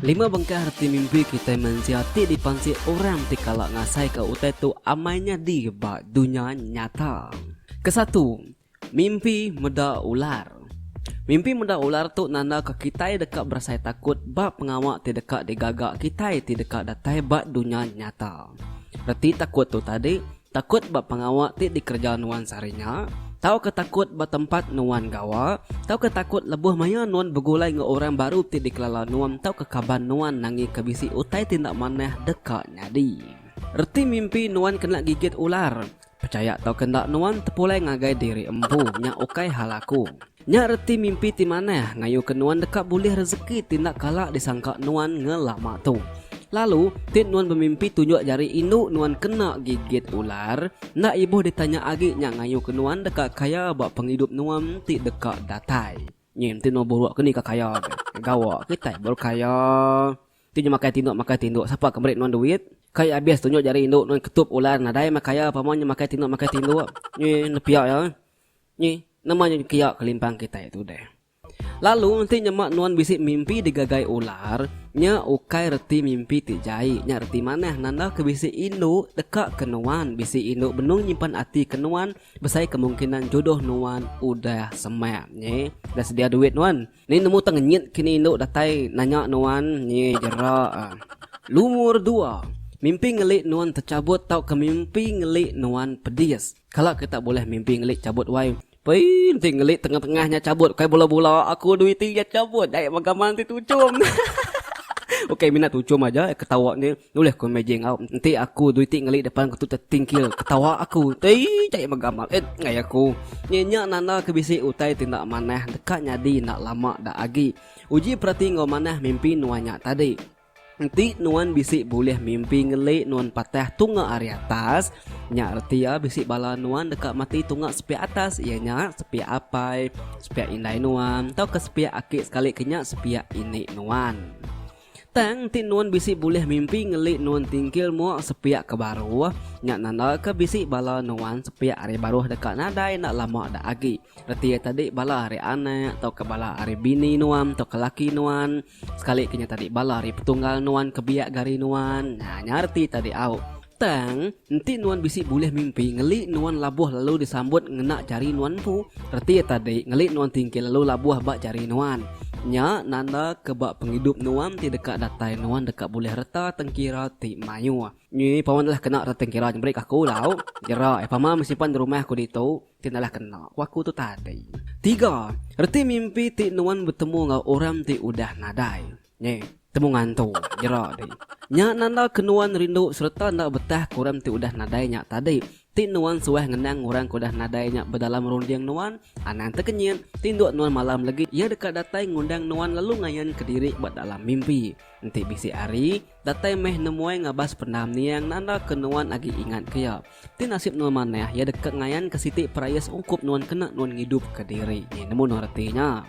Lima bengkah reti mimpi kita mensiati dipansi orang ti kalak ngasai ke utai tu amainya di bak dunia nyata. Kesatu, mimpi meda ular. Mimpi meda ular tu nanda ke kita dekat berasai takut bak pengawak ti dekat digagak kita ti dekat datai bak dunia nyata. Reti takut tu tadi, takut bak pengawak ti dikerja nuan sarinya. Tahu ketakut bertempat nuan gawa, tahu ketakut lebuh maya nuan bergulai nge orang baru ti dikelala nuan, tahu kekaban nuan nangi kebisi utai tindak maneh dekat nyadi. Reti mimpi nuan kena gigit ular, percaya tahu kendak nuan tepulai ngagai diri empu, nya ukai halaku. Nya reti mimpi ti maneh ngayu ke nuan dekat boleh rezeki tindak kalak disangka nuan ngelama tu. Lalu, tin nuan bermimpi tunjuk jari induk nuan kena gigit ular. Nak ibu ditanya agi nya ngayu ke nuan dekat kaya bak penghidup nuan ti dekat datai. Nyem tin nuan buruak ke ni ke kaya. Gawak kita baru kaya. Tin makai tinduk. Siapa kembali nuan duit? Kaya habis tunjuk jari induk nuan ketup ular nadai makaya pamannya makai tinduk. Ni nepiak ya. Ni namanya kiak kelimpang kita itu deh. Lalu nanti nyemak nuan bisik mimpi digagai ular, nya ukai reti mimpi tijai, nya reti maneh nanda ke bisik induk dekat ke nuan, bisik induk benung nyimpan hati ke nuan, besai kemungkinan jodoh nuan udah semak, nye, dah sedia duit nuan. Ni nemu tengenyit kini induk datai nanya nuan, nye jerak. Lumur 2. Mimpi ngelik nuan tercabut tau ke mimpi ngelik nuan pedis. Kalau kita boleh mimpi ngelik cabut wai. Nanti ngelik tengah-tengahnya cabut. Kayak bola-bola aku duit dia cabut. Daya magaman nanti tucum. Okey, minat tucum aja. Ketawa ni. Boleh kau imagine out. Nanti aku duit ngelik depan aku tu tertingkil. Ketawa aku. Caya magaman. Ngay aku. Nyenyak nanda kebisi utai tindak maneh. Dekat nyadi nak lama dak agi. Uji perhati ngau maneh mimpi nuanya tadi. Nanti nuan bisik boleh mimpi ngelik nuan patah tunga area atas. Nyak reti ya bisik bala nuan dekat mati tunga sepiak atas. Ianya sepiak apai, sepiak indai nuan, tau ke sepiak akik sekali kenyak sepiak ini nuan. Tang ti nuan bisik boleh mimpi ngelik nuan tingkil muak sepiak ke baru. Nyak nanda ke bisik bala nuan sepiak area baru dekat nadai nak lama dak agi. Reti ya tadi bala area anak atau ke bala area bini nuan atau ke laki nuan. Sekali kenya tadi bala area petunggal nuan ke biak gari nuan. Nah nyarti tadi au. Tang, nanti nuan bisik boleh mimpi ngelik nuan labuh lalu disambut ngenak jari nuan pu. Reti ya tadi ngelik nuan tingkil lalu labuh bak jari nuan. Nya nanda kebak penghidup nuan ti dekat datai nuan dekat boleh reta tengkira ti mayu. Ni paman lah kena reta tengkira jembrik aku lau. Jera paman mesimpan di rumah aku ditu tinalah kena. Aku tu tadi. 3. Reti mimpi ti nuan bertemu ngau orang ti udah nadai. Ni temu ngantu jera deh. Nya nanda kenuan rindu serta nak betah kurang ti udah nadai nyak tadi. Ti nuan suah ngenang orang kudah nadai nyak berdalam rundiang nuan. Anan terkenyit tinduk nuan malam lagi. Ia dekat datai ngundang nuan lalu ngayan ke diri buat dalam mimpi. Nanti bisi hari datai meh nemuai ngabas pendam niang nanda kenuan agi ingat kaya. Ti nasib nuan maneh ia dekat ngayan ke siti perayas ungkup nuan kena nuan ngidup ke diri. Ni nemu nuan retinya.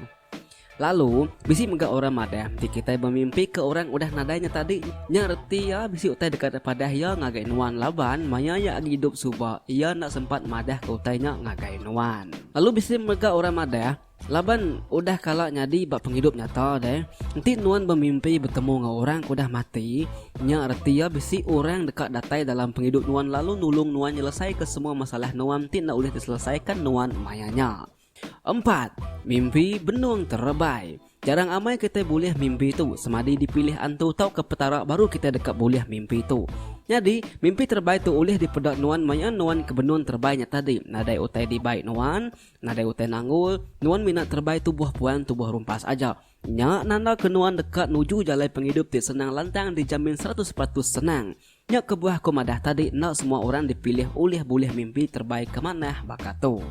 Lalu, bisi megak orang madah. Di kita bermimpi ke orang udah nadainya tadi. Nya reti ya bisi utai dekat pada ya ngagai nuan laban. Maya ya agi hidup subah. Ia nak sempat madah ke utainya ngagai nuan. Lalu bisi megak orang madah. Laban udah kalak nyadi bak penghidup nyata deh. Nanti nuan bermimpi bertemu dengan orang udah mati. Nya reti ya bisi orang dekat datai dalam penghidup nuan lalu nulung nuan nyelesai ke semua masalah nuan. Nanti nak boleh diselesaikan nuan mayanya. 4. Mimpi benung terbai. Jarang amai kita boleh mimpi tu. Semadi dipilih antu tau ke petara baru kita dekat boleh mimpi tu. Jadi mimpi terbai tu oleh dipedak nuan mayan nuan ke benung terbainya tadi. Nadai utai di baik nuan, nadai utai nanggul. Nuan minat terbai tu buah puan tu buah rumpas aja. Nyak nanda ke nuan dekat nuju jalai penghidup ti senang lantang dijamin 100% senang. Nyak ke buah komadah tadi nak semua orang dipilih oleh boleh mimpi terbaik ke mana bakatu.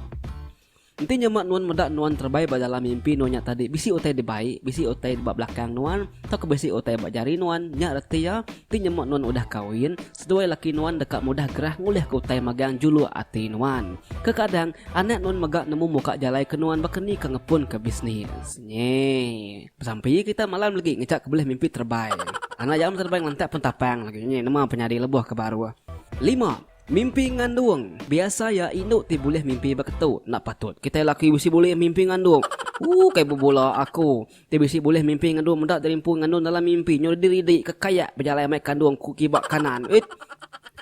Nanti nyemak nuan medak nuan terbaik pada dalam mimpi nuannya tadi. Bisi utai di baik, bisi utai di bak belakang nuan, atau ke bisi utai bak jari nuan. Nyak reti ya, ti nyemak nuan udah kawin. Sedua laki nuan dekat mudah gerah ngulih ke utai magang julu ati nuan. Kekadang anak nuan megak nemu muka jalai ke nuan bakeni ke ngepun ke bisnis. Nye, sampai kita malam lagi ngecak ke boleh mimpi terbaik. Anak jam terbaik lantak pun tapang lagi. Nye, nama penyadi lebuh ke baru. 5. Mimpi ngandung. Biasa ya induk ti boleh mimpi beketu. Nak patut kita laki mesti boleh mimpi ngandung. Kayak berbola aku. Dia bisi boleh mimpi ngandung mendak dari pun ngandung dalam mimpi. Nyo diri kekayak berjalan mai kandung ku kibak kanan.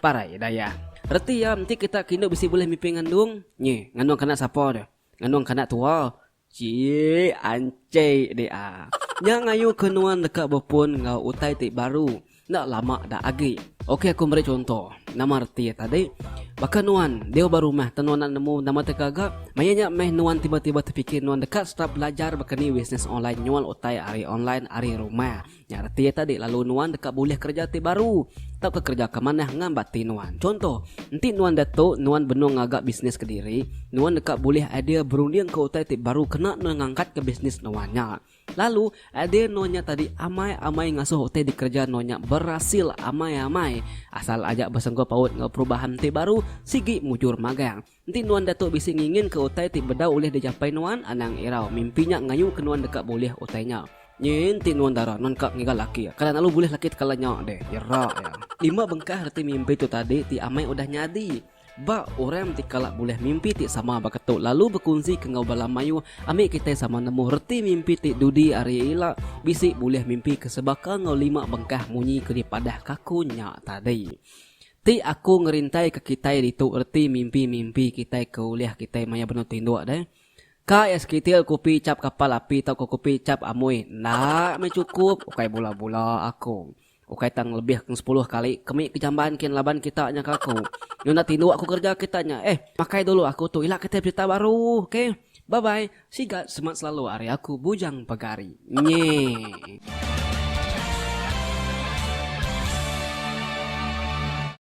Parai daya. Reti ya, nanti kita kini bisi boleh mimpi ngandung. Nye, ngandung kena siapa dah? Ngandung kena tua. Cie, ancai dia. Yang ayu kenuan dekat berpun ngau utai tik baru. Nak lama dah agi. Okey aku beri contoh. Nama reti tadi. Bahkan nuan, dia baru mah tenuan nemu nama tergagak. Mayanya meh nuan tiba-tiba terfikir nuan dekat setelah belajar berkeni bisnes online nyual utai hari online hari rumah. Ya reti tadi lalu nuan dekat boleh kerja ti baru. Tak ke kerja ke mana ngambati nuan. Contoh, nanti nuan datuk nuan benung ngagak bisnes ke diri, nuan dekat boleh idea berunding ke utai ti baru kena nuan ngangkat ke bisnes nuannya. Lalu ada nonya tadi amai-amai ngasuh utai di kerja nonya berhasil amai-amai. Asal ajak bersenggoh paut ngau perubahan ti baru sigi mujur magang. Nanti nuan datuk bisi ngingin ke utai ti bedau oleh dicapai nuan anang irau mimpinya ngayu ke nuan dekat boleh utainya. Nyinti nuan darah non kak ngigal laki. Kalau lalu boleh laki tekalanya deh. Yerak ya. 5 bengkah reti mimpi tu tadi ti amai udah nyadi. Ba orang ti kalak boleh mimpi ti sama baketuk lalu berkongsi ke ngau balamayu ambil kita sama nemu reti mimpi ti dudi ari ila bisi boleh mimpi ke sebaka ngau 5 bengkah munyi ke di padah kakunya tadi. Ti aku ngerintai ke kita itu reti mimpi-mimpi kita kuliah kita maya benar tinduk deh. Ka es kitil kopi cap kapal api tau kopi cap amoy. Nak me cukup. Okay bola-bola aku. Okay tang lebih 10 kali kemi kejamban kian laban kita nya kaku. Yo nak tindu aku kerja kitanya. Pakai dulu aku tu ilak kita cerita baru. Okay. Bye bye. Sigat semangat selalu hari aku bujang pagari. Nye.